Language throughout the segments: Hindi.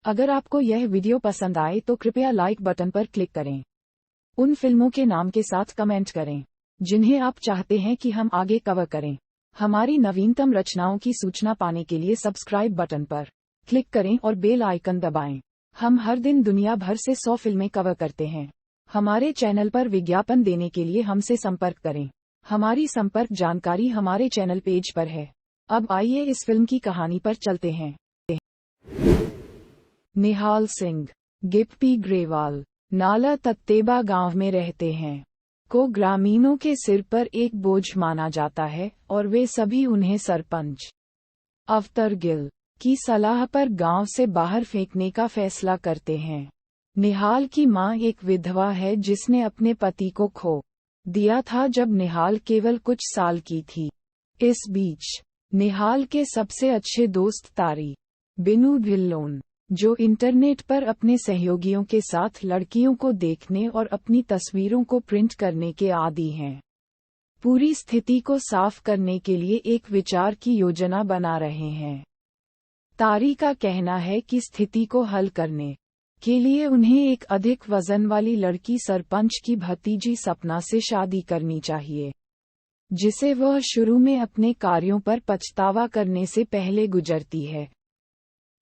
अगर आपको यह वीडियो पसंद आए तो कृपया लाइक बटन पर क्लिक करें। उन फिल्मों के नाम के साथ कमेंट करें जिन्हें आप चाहते हैं कि हम आगे कवर करें। हमारी नवीनतम रचनाओं की सूचना पाने के लिए सब्सक्राइब बटन पर क्लिक करें और बेल आइकन दबाएं। हम हर दिन दुनिया भर से 100 फिल्में कवर करते हैं। हमारे चैनल पर विज्ञापन देने के लिए हमसे संपर्क करें। हमारी संपर्क जानकारी हमारे चैनल पेज पर है। अब आइए इस फिल्म की कहानी पर चलते हैं। निहाल सिंह, गिप्पी ग्रेवाल, नाला तत्तेबा गांव में रहते हैं। को ग्रामीणों के सिर पर एक बोझ माना जाता है और वे सभी उन्हें सरपंच अवतर गिल की सलाह पर गांव से बाहर फेंकने का फैसला करते हैं। निहाल की मां एक विधवा है जिसने अपने पति को खो दिया था जब निहाल केवल कुछ साल की थी। इस बीच निहाल के सबसे अच्छे दोस्त तारी बिनू ढिल्लोन, जो इंटरनेट पर अपने सहयोगियों के साथ लड़कियों को देखने और अपनी तस्वीरों को प्रिंट करने के आदी हैं, पूरी स्थिति को साफ करने के लिए एक विचार की योजना बना रहे हैं। तारी का कहना है कि स्थिति को हल करने के लिए उन्हें एक अधिक वजन वाली लड़की सरपंच की भतीजी सपना से शादी करनी चाहिए, जिसे वह शुरू में अपने कार्यों पर पछतावा करने से पहले गुजरती है।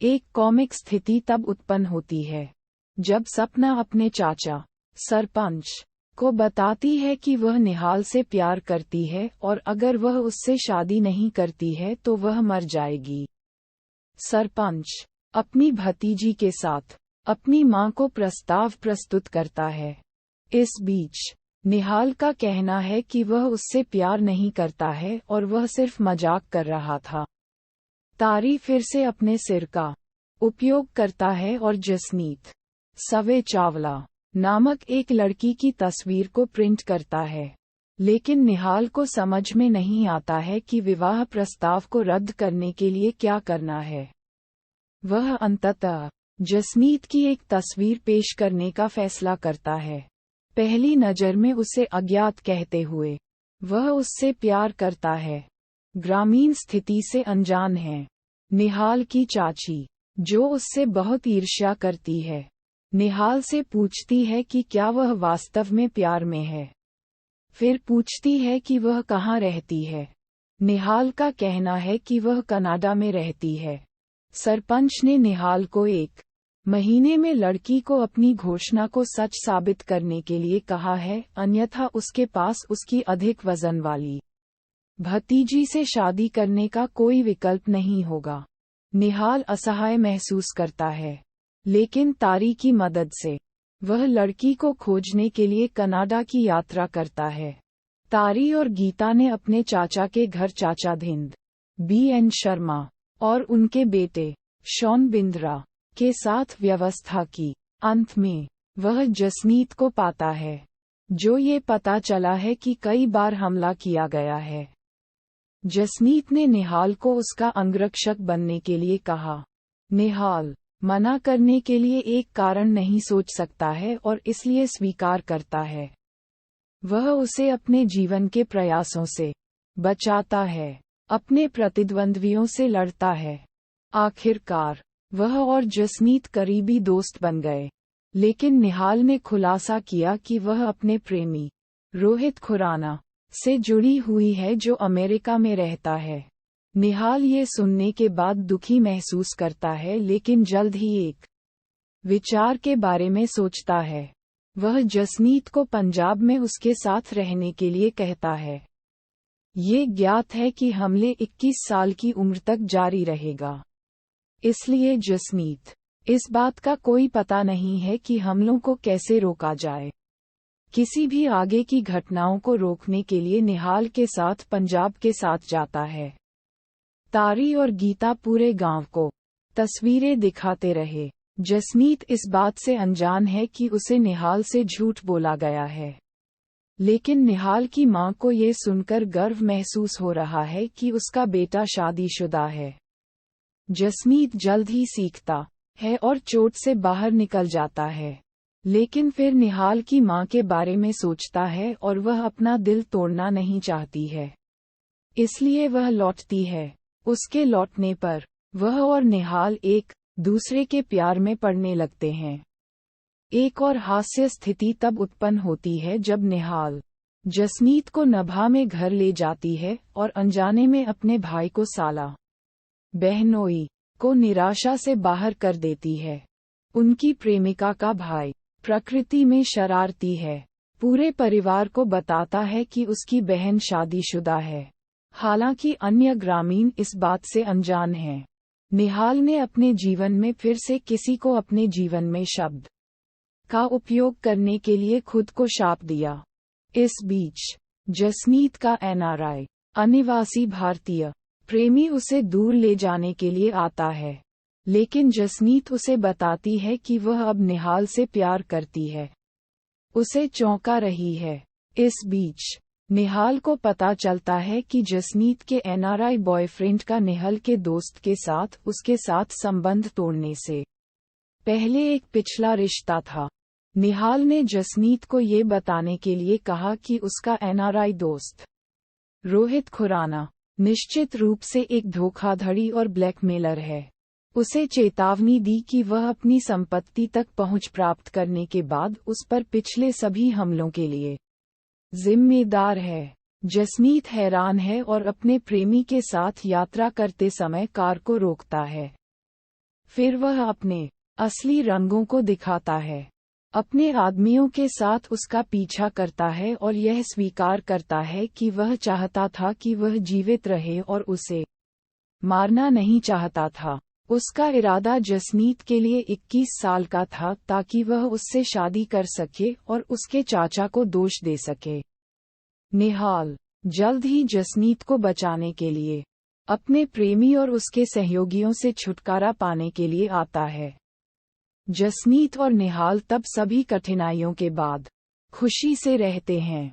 एक कॉमिक स्थिति तब उत्पन्न होती है जब सपना अपने चाचा सरपंच को बताती है कि वह निहाल से प्यार करती है और अगर वह उससे शादी नहीं करती है तो वह मर जाएगी। सरपंच अपनी भतीजी के साथ अपनी मां को प्रस्ताव प्रस्तुत करता है। इस बीच निहाल का कहना है कि वह उससे प्यार नहीं करता है और वह सिर्फ मजाक कर रहा था। तारी फिर से अपने सिर का उपयोग करता है और जसनीत सवे चावला नामक एक लड़की की तस्वीर को प्रिंट करता है, लेकिन निहाल को समझ में नहीं आता है कि विवाह प्रस्ताव को रद्द करने के लिए क्या करना है। वह अंततः जसनीत की एक तस्वीर पेश करने का फैसला करता है। पहली नज़र में उसे अज्ञात कहते हुए वह उससे प्यार करता है। ग्रामीण स्थिति से अनजान है। निहाल की चाची, जो उससे बहुत ईर्ष्या करती है, निहाल से पूछती है कि क्या वह वास्तव में प्यार में है। फिर पूछती है कि वह कहाँ रहती है। निहाल का कहना है कि वह कनाडा में रहती है। सरपंच ने निहाल को 1 महीने में लड़की को अपनी घोषणा को सच साबित करने के लिए कहा है, अन्यथा उसके पास उसकी अधिक वजन वाली भतीजी से शादी करने का कोई विकल्प नहीं होगा। निहाल असहाय महसूस करता है, लेकिन तारी की मदद से वह लड़की को खोजने के लिए कनाडा की यात्रा करता है। तारी और गीता ने अपने चाचा के घर चाचा धिंद BN शर्मा और उनके बेटे शॉन बिंद्रा के साथ व्यवस्था की। अंत में वह जसनीत को पाता है, जो ये पता चला है कि कई बार हमला किया गया है। जसनीत ने निहाल को उसका अंगरक्षक बनने के लिए कहा। निहाल मना करने के लिए एक कारण नहीं सोच सकता है और इसलिए स्वीकार करता है। वह उसे अपने जीवन के प्रयासों से बचाता है, अपने प्रतिद्वंद्वियों से लड़ता है। आखिरकार वह और जसनीत करीबी दोस्त बन गए, लेकिन निहाल ने खुलासा किया कि वह अपने प्रेमी रोहित खुराना से जुड़ी हुई है, जो अमेरिका में रहता है। निहाल ये सुनने के बाद दुखी महसूस करता है, लेकिन जल्द ही एक विचार के बारे में सोचता है। वह जसनीत को पंजाब में उसके साथ रहने के लिए कहता है। ये ज्ञात है कि हमले 21 साल की उम्र तक जारी रहेगा, इसलिए जसनीत इस बात का कोई पता नहीं है कि हमलों को कैसे रोका जाए। किसी भी आगे की घटनाओं को रोकने के लिए निहाल के साथ पंजाब के साथ जाता है। तारी और गीता पूरे गांव को तस्वीरें दिखाते रहे। जसनीत इस बात से अनजान है कि उसे निहाल से झूठ बोला गया है, लेकिन निहाल की मां को ये सुनकर गर्व महसूस हो रहा है कि उसका बेटा शादीशुदा है। जसनीत जल्द ही सीखता है और चोट से बाहर निकल जाता है, लेकिन फिर निहाल की मां के बारे में सोचता है और वह अपना दिल तोड़ना नहीं चाहती है, इसलिए वह लौटती है। उसके लौटने पर वह और निहाल एक दूसरे के प्यार में पड़ने लगते हैं। एक और हास्य स्थिति तब उत्पन्न होती है जब निहाल जसनीत को नभा में घर ले जाती है और अनजाने में अपने भाई को साला बहनोई को निराशा से बाहर कर देती है। उनकी प्रेमिका का भाई प्रकृति में शरारती है, पूरे परिवार को बताता है कि उसकी बहन शादीशुदा है। हालांकि अन्य ग्रामीण इस बात से अनजान हैं। निहाल ने अपने जीवन में फिर से किसी को अपने जीवन में शब्द का उपयोग करने के लिए खुद को शाप दिया। इस बीच जसनीत का एनआरआई अनिवासी भारतीय प्रेमी उसे दूर ले जाने के लिए आता है, लेकिन जसनीत उसे बताती है कि वह अब निहाल से प्यार करती है, उसे चौंका रही है। इस बीच निहाल को पता चलता है कि जसनीत के एनआरआई बॉयफ्रेंड का निहाल के दोस्त के साथ उसके साथ संबंध तोड़ने से पहले एक पिछला रिश्ता था। निहाल ने जसनीत को ये बताने के लिए कहा कि उसका एनआरआई दोस्त रोहित खुराना निश्चित रूप से एक धोखाधड़ी और ब्लैकमेलर है। उसे चेतावनी दी कि वह अपनी संपत्ति तक पहुंच प्राप्त करने के बाद उस पर पिछले सभी हमलों के लिए जिम्मेदार है। जसनीत हैरान है और अपने प्रेमी के साथ यात्रा करते समय कार को रोकता है। फिर वह अपने असली रंगों को दिखाता है, अपने आदमियों के साथ उसका पीछा करता है और यह स्वीकार करता है कि वह चाहता था कि वह जीवित रहे और उसे मारना नहीं चाहता था। उसका इरादा जसनीत के लिए 21 साल का था ताकि वह उससे शादी कर सके और उसके चाचा को दोष दे सके। निहाल जल्द ही जसनीत को बचाने के लिए अपने प्रेमी और उसके सहयोगियों से छुटकारा पाने के लिए आता है। जसनीत और निहाल तब सभी कठिनाइयों के बाद खुशी से रहते हैं।